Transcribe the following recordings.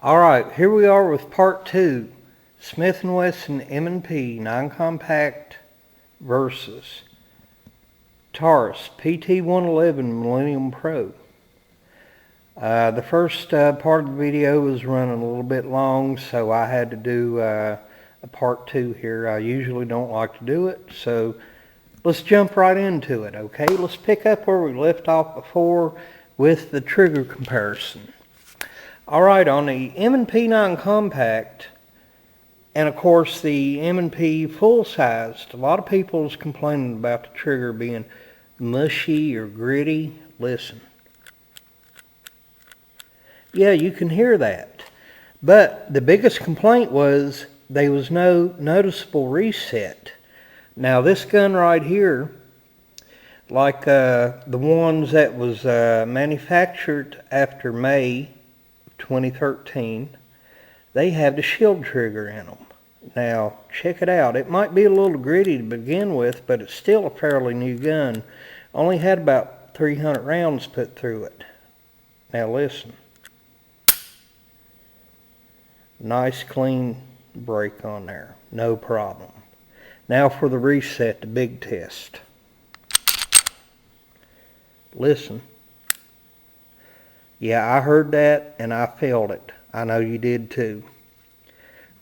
Alright, here we are with part 2, Smith Wesson M&P non-compact versus Taurus PT111 Mil-Pro. The first part of the video was running a little bit long, so I had to do a part 2 here. I usually don't like to do it, so let's jump right into it, okay? Let's pick up where we left off before with the trigger comparison. Alright, on the M&P non-compact, and of course the M&P full-sized, a lot of people is complaining about the trigger being mushy or gritty. Listen. Yeah, you can hear that. But the biggest complaint was there was no noticeable reset. Now this gun right here, like the ones that was manufactured after May 2013, they have the shield trigger in them. Now check it out. It might be a little gritty to begin with, but it's still a fairly new gun. Only had about 300 rounds put through it. Now listen. Nice clean break on there. No problem. Now for the reset, the big test. Listen. Yeah, I heard that and I felt it. I know you did too.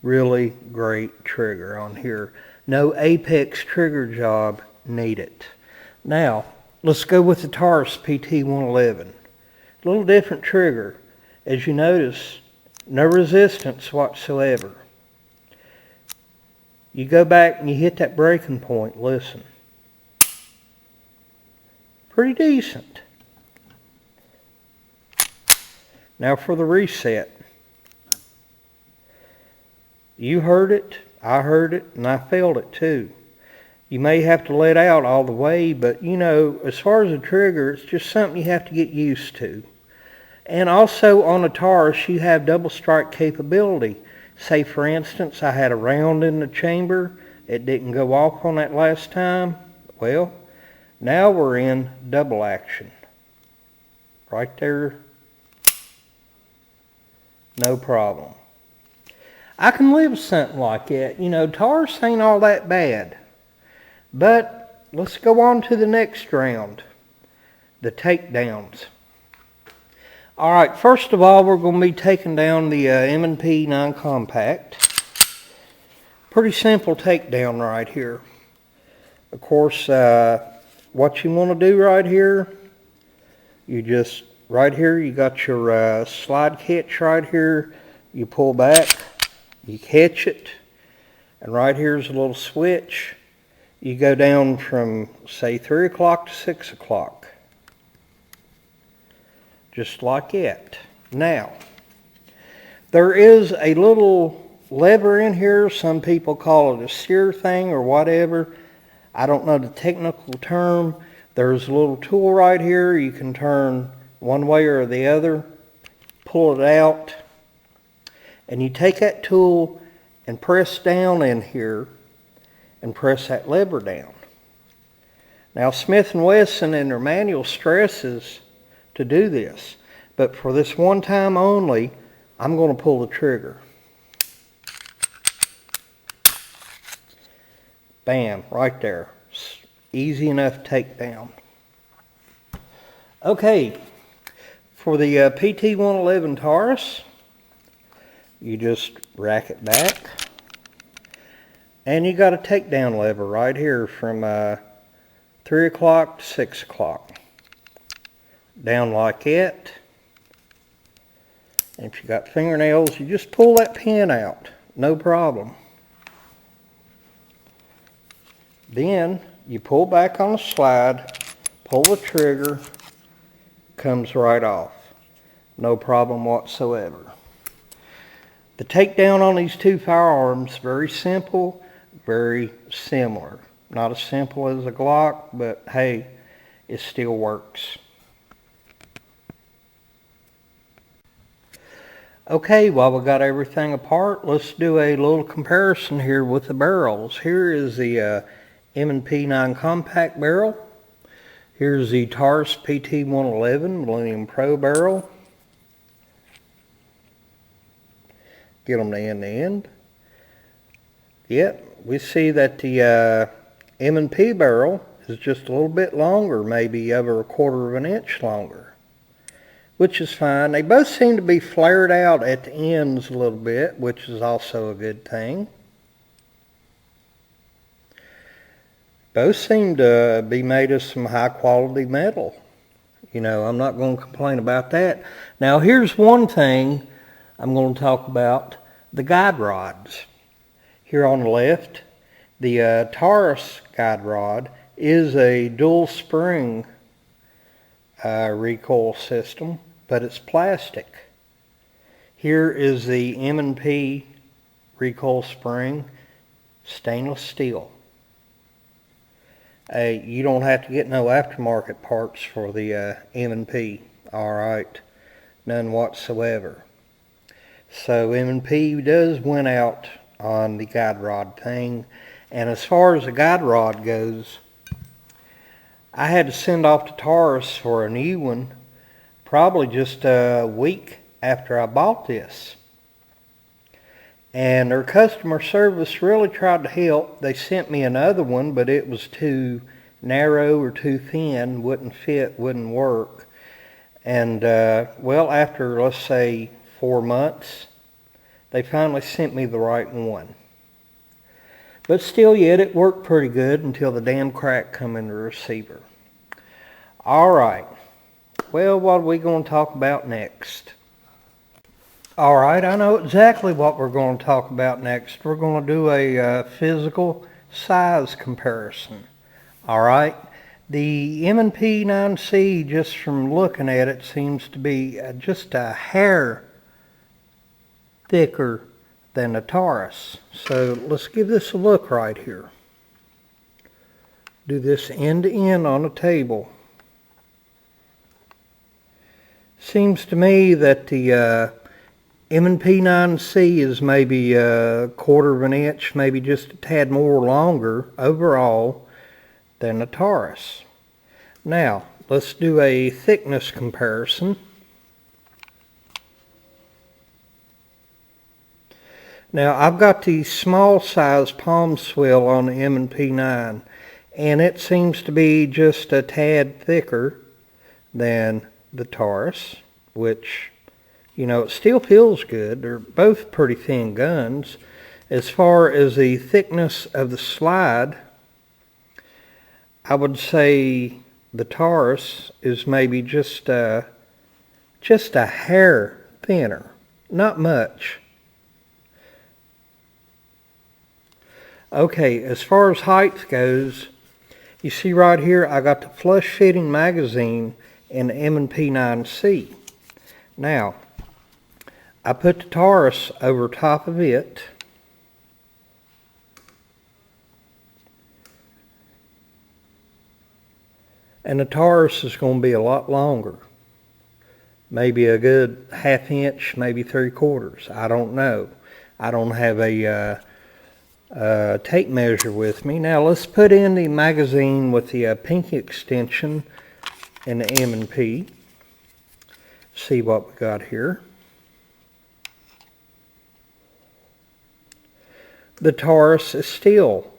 Really great trigger on here. No apex trigger job needed. Now, let's go with the Taurus PT111. A little different trigger. As you notice, no resistance whatsoever. You go back and you hit that breaking point. Listen. Pretty decent. Now for the reset. You heard it, I heard it, and I felt it too. You may have to let out all the way, but you know, as far as the trigger, it's just something you have to get used to. And also on a Taurus, you have double strike capability. Say for instance, I had a round in the chamber, it didn't go off on that last time. Well, now we're in double action. Right there. No problem. I can live with something like that. You know, Taurus ain't all that bad. But let's go on to the next round. The takedowns. Alright, first of all, we're going to be taking down the M&P non-compact. Pretty simple takedown right here. Of course, what you want to do right here, you just, right here, you got your slide catch right here. You pull back, you catch it, and right here's a little switch. You go down from, say, 3 o'clock to 6 o'clock. Just like that. Now, there is a little lever in here. Some people call it a sear thing or whatever. I don't know the technical term. There's a little tool right here. You can turn one way or the other, pull it out, and you take that tool and press down in here and press that lever down. Now Smith & Wesson in their manual stresses to do this, but for this one time only, I'm going to pull the trigger. Bam, right there. Easy enough takedown. Okay. For the PT111 Taurus, you just rack it back, and you got a takedown lever right here from 3 o'clock to 6 o'clock. Down like that. And if you got fingernails, you just pull that pin out, no problem. Then you pull back on the slide, pull the trigger, comes right off. No problem whatsoever. The takedown on these two firearms, very simple, very similar. Not as simple as a Glock, but hey, it still works. Okay, while we got everything apart, let's do a little comparison here with the barrels. Here is the M&P non-compact barrel. Here's the Taurus PT111 Mil-Pro barrel. get them to end. Yep, we see that the M&P barrel is just a little bit longer, maybe over 1/4 of an inch longer, which is fine. They both seem to be flared out at the ends a little bit, which is also a good thing. Both seem to be made of some high quality metal. You know, I'm not going to complain about that. Now here's one thing I'm going to talk about, the guide rods. Here on the left, the Taurus guide rod is a dual spring recoil system, but it's plastic. Here is the M&P recoil spring, stainless steel. You don't have to get no aftermarket parts for the M&P, alright, none whatsoever. So M&P does win out on the guide rod thing, and as far as the guide rod goes, I had to send off to Taurus for a new one probably just a week after I bought this. And their customer service really tried to help. They sent me another one, but it was too narrow or too thin, wouldn't fit, wouldn't work. And well, after let's say 4 months, they finally sent me the right one. But still yet, it worked pretty good until the damn crack come in the receiver. Alright, well, what are we going to talk about next? Alright, I know exactly what we're going to talk about next. We're going to do a physical size comparison. Alright, the M&P9C, just from looking at it, seems to be just a hair thicker than the Taurus. So let's give this a look right here. Do this end to end on a table. Seems to me that the M&P9C is maybe a 1/4 of an inch, maybe just a tad more longer overall than the Taurus. Now, let's do a thickness comparison. Now, I've got the small size palm swill on the M&P9, and it seems to be just a tad thicker than the Taurus, which, you know, it still feels good. They're both pretty thin guns. As far as the thickness of the slide, I would say the Taurus is maybe just a hair thinner, not much. Okay, as far as height goes, you see right here I got the flush fitting magazine in the M&P9C. Now, I put the Taurus over top of it. And the Taurus is going to be a lot longer. Maybe a good 1/2 inch, maybe 3/4. I don't know. I don't have a tape measure with me. Now let's put in the magazine with the pinky extension in the M&P. See what we got here. The Taurus is still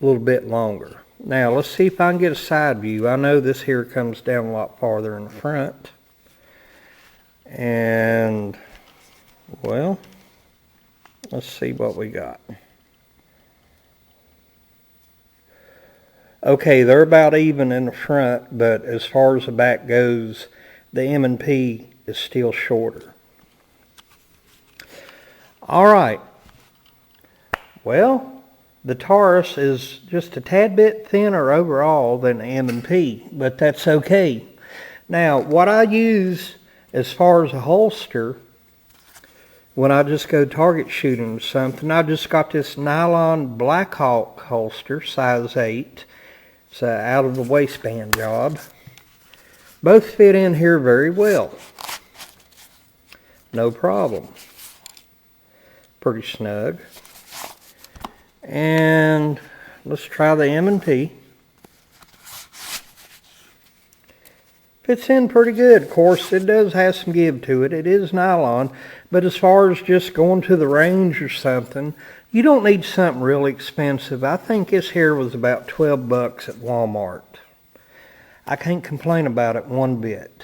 a little bit longer. Now let's see if I can get a side view. I know this here comes down a lot farther in the front. And, well, let's see what we got. Okay, they're about even in the front, but as far as the back goes, the M&P is still shorter. Alright, well, the Taurus is just a tad bit thinner overall than the M&P, but that's okay. Now, what I use as far as a holster, when I just go target shooting or something, I just got this nylon Blackhawk holster, size 8. It's an out of the waistband job. Both fit in here very well. No problem. Pretty snug. And let's try the M&P. Fits in pretty good. Of course, it does have some give to it. It is nylon, but as far as just going to the range or something, you don't need something really expensive. I think this here was about 12 bucks at Walmart. I can't complain about it one bit.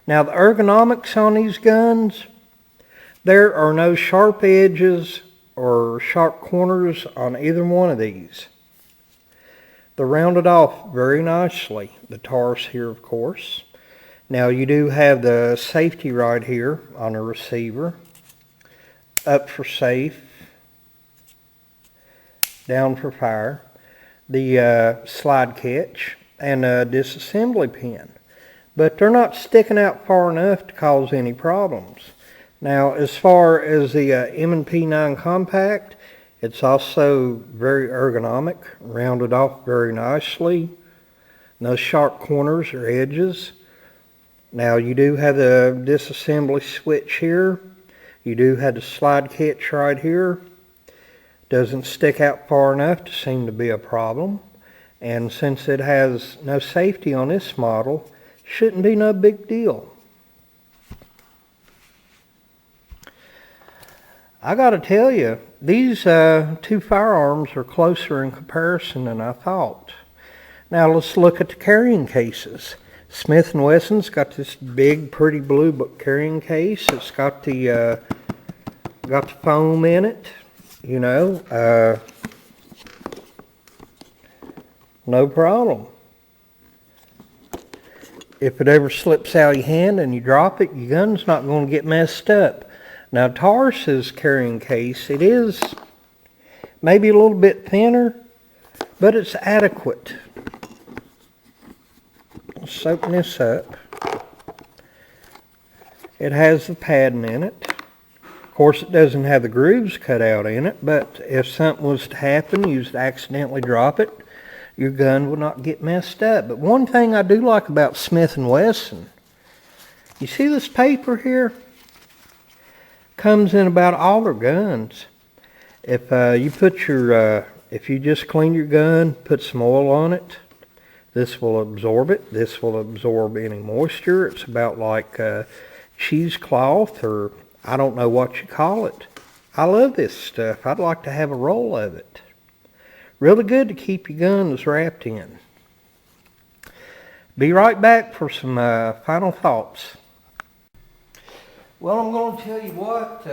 Now, the ergonomics on these guns, there are no sharp edges or sharp corners on either one of these. They're rounded off very nicely. The Taurus here, of course. Now, you do have the safety right here on the receiver. Up for safe. Down for fire. The slide catch and a disassembly pin. But they're not sticking out far enough to cause any problems. Now, as far as the M&P9 Compact, it's also very ergonomic, rounded off very nicely. No sharp corners or edges. Now, you do have the disassembly switch here. You do have the slide catch right here. Doesn't stick out far enough to seem to be a problem. And since it has no safety on this model, shouldn't be no big deal. I gotta tell you, these two firearms are closer in comparison than I thought. Now let's look at the carrying cases. Smith & Wesson's got this big, pretty blue carrying case. It's got the foam in it, you know. No problem. If it ever slips out of your hand and you drop it, your gun's not going to get messed up. Now, Taurus's carrying case, it is maybe a little bit thinner, but it's adequate. Let's open this up. It has the padding in it. Of course, it doesn't have the grooves cut out in it, but if something was to happen, you just accidentally drop it, your gun will not get messed up. But one thing I do like about Smith & Wesson, you see this paper here? Comes in about all their guns. If if you just clean your gun, put some oil on it, this will absorb it. This will absorb any moisture. It's about like cheesecloth, or I don't know what you call it. I love this stuff. I'd like to have a roll of it. Really good to keep your guns wrapped in. Be right back for some final thoughts. Well, I'm going to tell you what,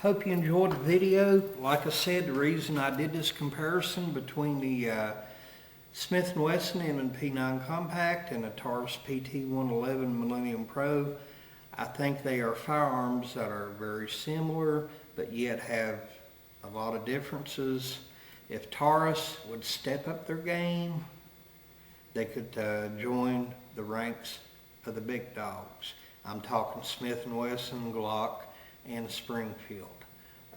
hope you enjoyed the video. Like I said, the reason I did this comparison between the Smith & Wesson M&P9 Compact and the Taurus PT111 Mil-Pro, I think they are firearms that are very similar, but yet have a lot of differences. If Taurus would step up their game, they could join the ranks of the big dogs. I'm talking Smith & Wesson, Glock, and Springfield.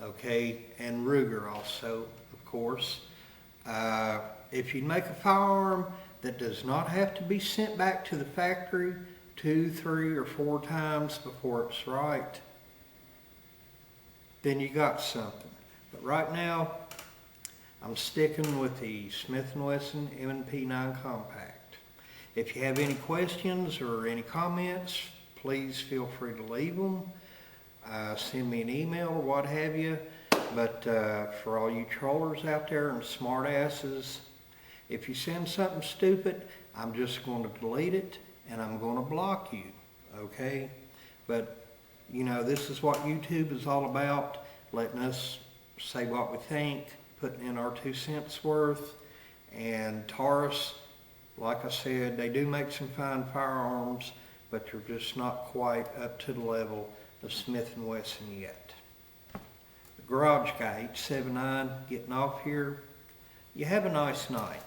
Okay, and Ruger also, of course. If you make a firearm that does not have to be sent back to the factory 2, 3, or 4 times before it's right, then you got something. But right now, I'm sticking with the Smith & Wesson M&P9 Compact. If you have any questions or any comments, please feel free to leave them. Send me an email or what have you. But for all you trollers out there and smart asses, if you send something stupid, I'm just going to delete it and I'm going to block you. Okay? But, you know, this is what YouTube is all about, letting us say what we think, putting in our 2 cents worth. And Taurus, like I said, they do make some fine firearms, but they're just not quite up to the level of Smith & Wesson yet. The garage guy, 879, getting off here. You have a nice night.